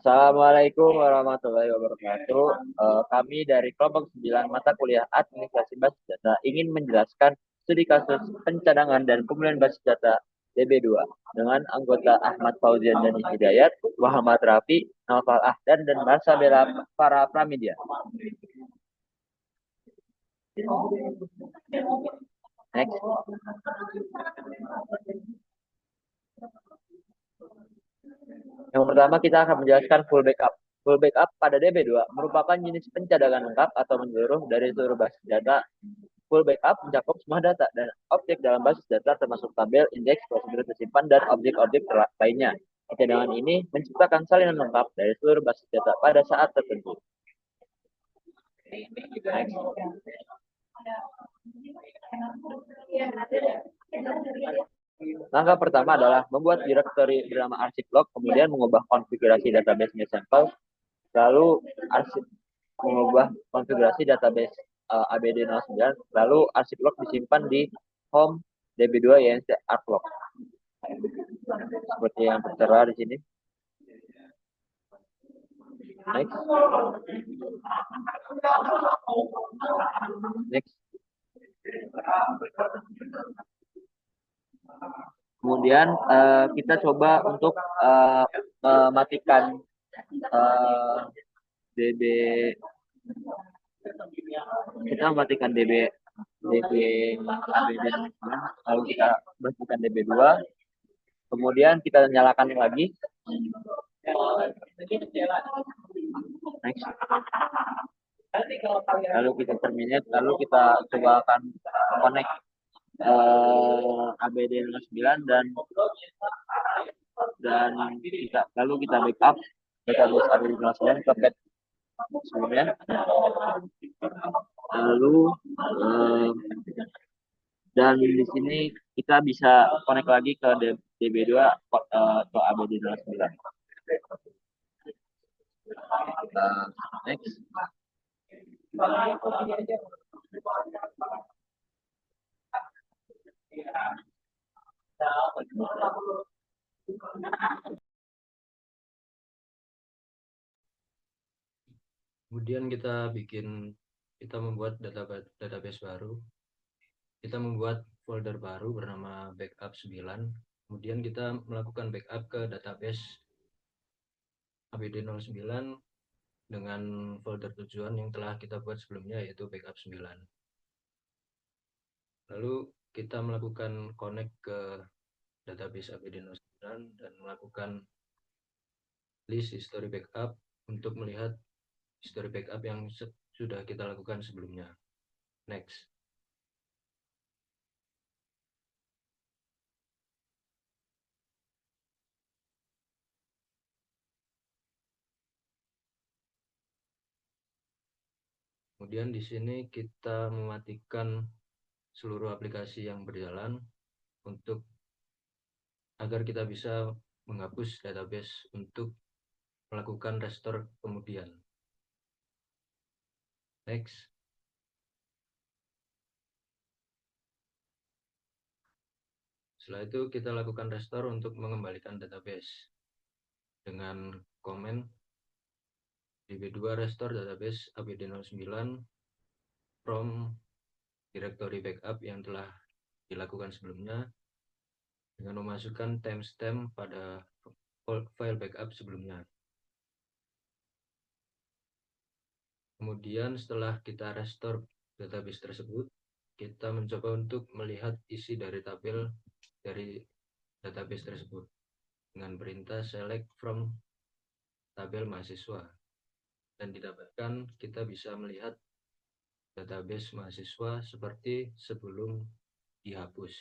Assalamualaikum warahmatullahi wabarakatuh. Kami dari kelompok 9 mata kuliah Administrasi Basis Data ingin menjelaskan studi kasus pencadangan dan pemulihan basis data DB2 dengan anggota Ahmad Fauzian dan Hidayat, Muhammad Rafi, Naufal Ahdan, dan Marsa Bella para Pramedia. Next. Yang pertama kita akan menjelaskan full backup. Full backup pada DB2 merupakan jenis pencadangan lengkap atau menyeluruh dari seluruh basis data. Full backup mencakup semua data dan objek dalam basis data termasuk tabel, indeks, prosedur tersimpan, dan objek-objek lainnya. Pencadangan ini menciptakan salinan lengkap dari seluruh basis data pada saat tertentu. Langkah pertama adalah membuat directory bernama arsip log, kemudian mengubah konfigurasi database sampel, lalu arsip mengubah konfigurasi database ABD09, lalu arsip log disimpan di home DB2 YNC artlog. Seperti yang tertera di sini. Next. Next. Kemudian kita coba untuk mematikan DB, kita mematikan DB ABD, lalu kita bersihkan DB2, kemudian kita nyalakan lagi. Next. Lalu kita terminate, lalu kita coba akan connect ABD09 dan kita lalu kita backup database ABD09 ke pet sebelumnya. Lalu dan di sini kita bisa connect lagi ke DB2 atau ABD09. Next. Kemudian kita membuat database baru. Kita membuat folder baru bernama backup 9. Kemudian kita melakukan backup ke database ABD09 dengan folder tujuan yang telah kita buat sebelumnya, yaitu backup 9. Lalu kita melakukan connect ke database ABD09 dan melakukan list history backup untuk melihat history backup yang sudah kita lakukan sebelumnya. Next. Kemudian di sini kita mematikan seluruh aplikasi yang berjalan agar kita bisa menghapus database untuk melakukan restore kemudian. Next. Setelah itu kita lakukan restore untuk mengembalikan database dengan komen db2 restore database ABD09 from directory backup yang telah dilakukan sebelumnya dengan memasukkan timestamp pada file backup sebelumnya. Kemudian setelah kita restore database tersebut, kita mencoba untuk melihat isi dari tabel dari database tersebut dengan perintah select from tabel mahasiswa, dan didapatkan kita bisa melihat database mahasiswa seperti sebelum dihapus.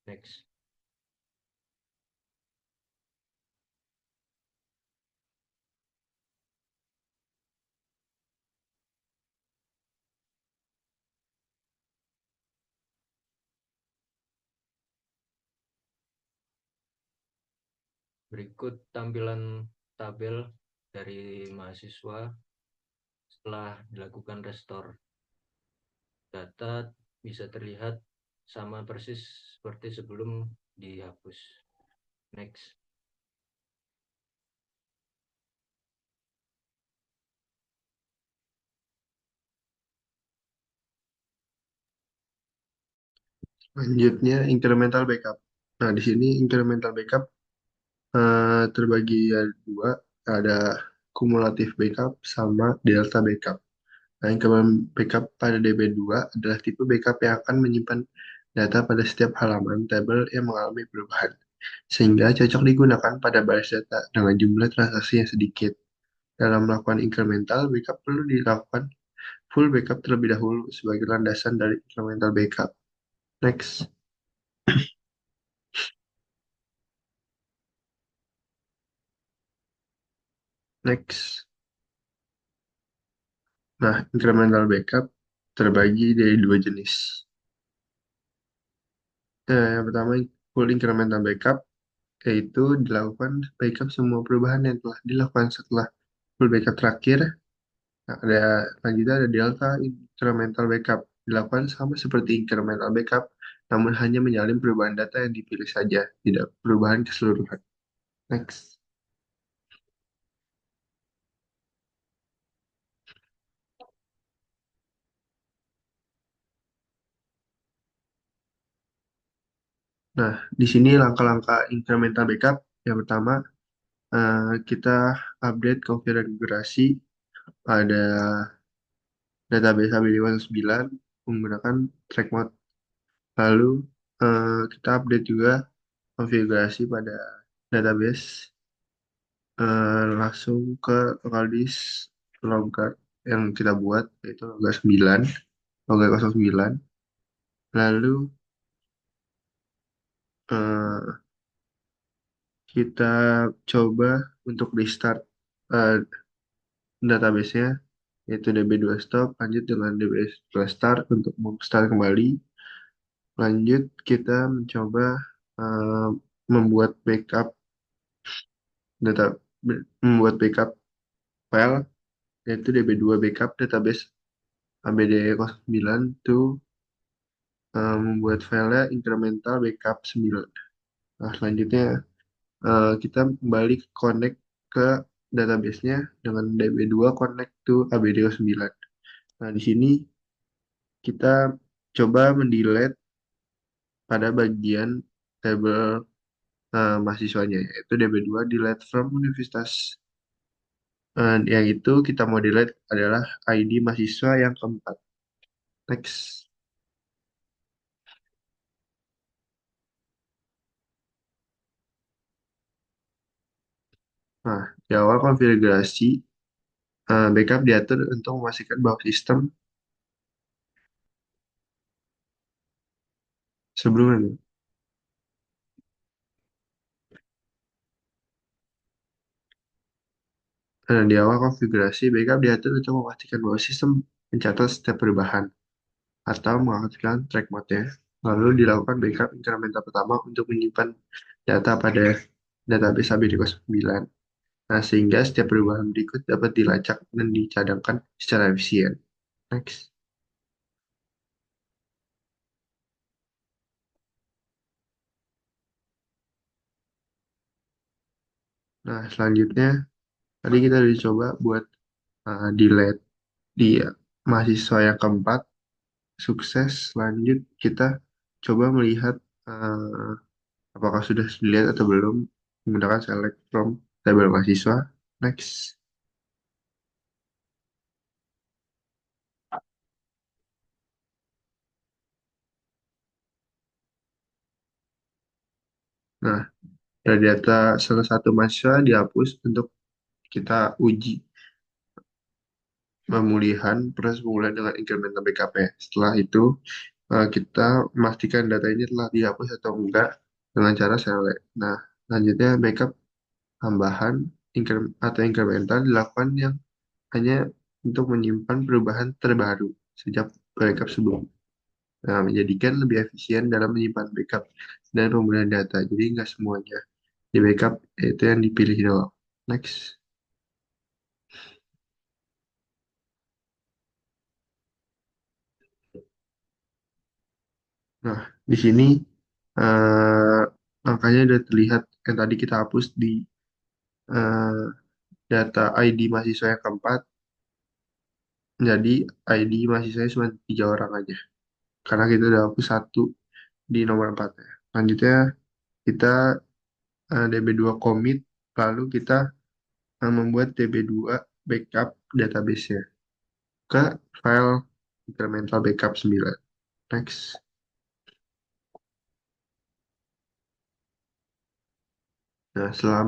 Next. Berikut tampilan tabel dari mahasiswa setelah dilakukan restore. Data bisa terlihat sama persis seperti sebelum dihapus. Next. Lanjutnya incremental backup. Nah, di sini incremental backup terbagi ya dua, ada kumulatif backup sama delta backup. Nah, incremental backup pada DB2 adalah tipe backup yang akan menyimpan data pada setiap halaman tabel yang mengalami perubahan, sehingga cocok digunakan pada baris data dengan jumlah transaksi yang sedikit. Dalam melakukan incremental backup perlu dilakukan full backup terlebih dahulu sebagai landasan dari incremental backup. Next. Next. Nah, incremental backup terbagi dari dua jenis. Yang pertama, full incremental backup, yaitu dilakukan backup semua perubahan yang telah dilakukan setelah full backup terakhir. Nah, lanjutnya ada delta incremental backup, dilakukan sama seperti incremental backup, namun hanya menyalin perubahan data yang dipilih saja, tidak perubahan keseluruhan. Next. Nah, di sini langkah-langkah incremental backup. Yang pertama, kita update konfigurasi pada database AB509 menggunakan track mode. Lalu, kita update juga konfigurasi pada database langsung ke local disk logger yang kita buat, yaitu logger 9, logger 09. Lalu, eh, kita coba untuk restart eh, database-nya, yaitu DB2 stop, lanjut dengan DB2 start untuk start kembali. Lanjut, kita mencoba eh, membuat backup data, membuat backup file, yaitu DB2 backup database ABD09 to membuat filenya incremental backup 9. Nah, selanjutnya kita kembali connect ke database-nya dengan DB2 connect to ABD09. Nah, di sini kita coba mendelete pada bagian tabel mahasiswanya, yaitu DB2 delete from universitas. Yang itu kita mau delete adalah ID mahasiswa yang keempat. Next. Nah, di awal konfigurasi, backup diatur untuk memastikan bahwa sistem sebelumnya. Di awal konfigurasi, backup diatur untuk memastikan bahwa sistem mencatat setiap perubahan atau mengaktifkan track mode-nya. Lalu dilakukan backup incremental pertama untuk menyimpan data pada database ABD09. Nah, sehingga setiap perubahan berikut dapat dilacak dan dicadangkan secara efisien. Next. Nah, selanjutnya, tadi kita udah coba buat delete di mahasiswa yang keempat, sukses. Lanjut, kita coba melihat uh, apakah sudah dilihat atau belum menggunakan select from tabel mahasiswa. Next. Nah, dari data salah satu mahasiswa dihapus untuk kita uji proses pemulihan dengan incremental backup-nya. Setelah itu, kita memastikan data ini telah dihapus atau enggak dengan cara select. Nah, selanjutnya backup tambahan atau incremental dilakukan yang hanya untuk menyimpan perubahan terbaru sejak backup sebelumnya. Nah, menjadikan lebih efisien dalam menyimpan backup dan pemulihan data. Jadi nggak semuanya di backup itu yang dipilih doang. Next. Nah, di sini eh, angkanya udah terlihat yang tadi kita hapus di eh, data ID mahasiswa yang keempat. Jadi ID mahasiswanya cuma 3 orang aja. Karena kita udah hapus satu di nomor 4 ya. Selanjutnya kita DB2 commit, lalu kita membuat DB2 backup database-nya ke file incremental backup 9. Next. Nah, setelah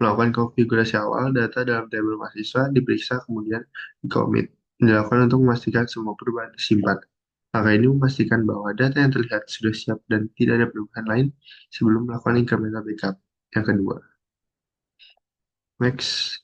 melakukan konfigurasi awal, data dalam tabel mahasiswa diperiksa kemudian di-commit. Dilakukan untuk memastikan semua perubahan disimpan. Langkah ini memastikan bahwa data yang terlihat sudah siap dan tidak ada perubahan lain sebelum melakukan incremental backup. Yang kedua. Next.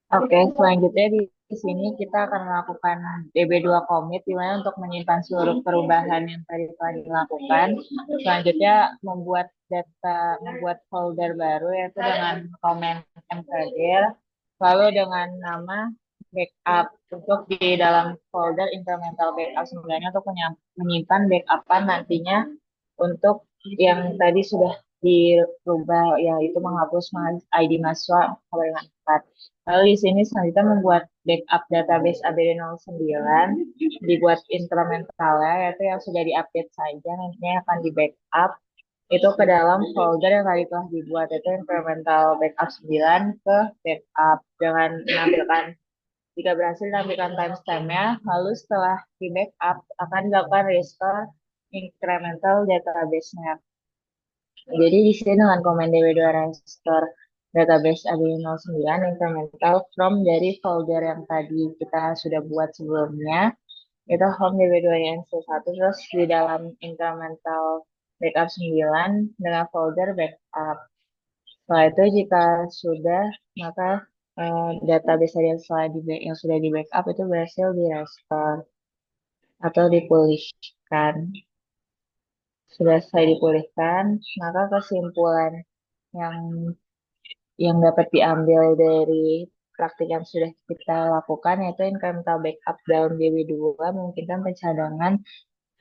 Oke, selanjutnya di sini kita akan melakukan DB2 commit di mana untuk menyimpan seluruh perubahan yang tadi telah dilakukan. Selanjutnya membuat folder baru yaitu dengan komen mkdir, lalu dengan nama backup untuk di dalam folder incremental backup sebenarnya untuk menyimpan backupan nantinya untuk yang tadi sudah dirubah yaitu menghapus ID mahasiswa dengan 4. Lalu di sini selanjutnya membuat backup database ABD09, dibuat incrementalnya yaitu yang sudah diupdate saja nantinya akan di backup itu ke dalam folder yang tadi telah dibuat itu incremental backup 9 ke backup dengan menampilkan jika berhasil menampilkan timestamp-nya, lalu setelah di backup akan dilakukan restore incremental database-nya. Jadi di sini dengan komen db2 restore database AB09 incremental from dari folder yang tadi kita sudah buat sebelumnya, itu home db2 ync1 terus di dalam incremental backup 9 dengan folder backup. Setelah itu jika sudah, maka database yang sudah di backup itu berhasil di restore atau dipulihkan. Sudah selesai dipulihkan, maka kesimpulan yang dapat diambil dari praktik yang sudah kita lakukan yaitu incremental backup dalam DB2 memungkinkan pencadangan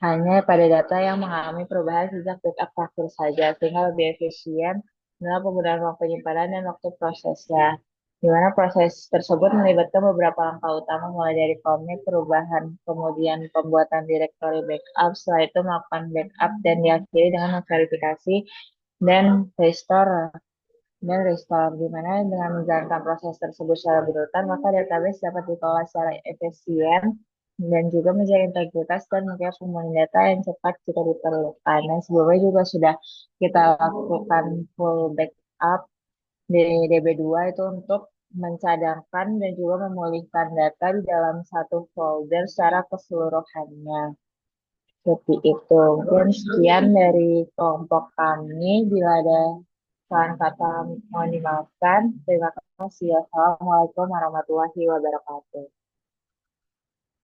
hanya pada data yang mengalami perubahan sejak backup terakhir saja, sehingga lebih efisien dalam penggunaan waktu penyimpanan dan waktu prosesnya. Di mana proses tersebut melibatkan beberapa langkah utama mulai dari commit, perubahan, kemudian pembuatan directory backup, setelah itu melakukan backup dan diakhiri dengan memverifikasi dan restore di mana dengan menjalankan proses tersebut secara berurutan, maka database dapat dikelola secara efisien dan juga menjaga integritas dan menjaga pemulihan data yang cepat jika diperlukan. Dan sebelumnya juga sudah kita lakukan full backup di DB2 itu untuk mencadangkan dan juga memulihkan data di dalam satu folder secara keseluruhannya. Seperti itu. Mungkin sekian dari kelompok kami. Bila ada saran kata mohon dimaafkan. Terima kasih. Assalamualaikum warahmatullahi wabarakatuh.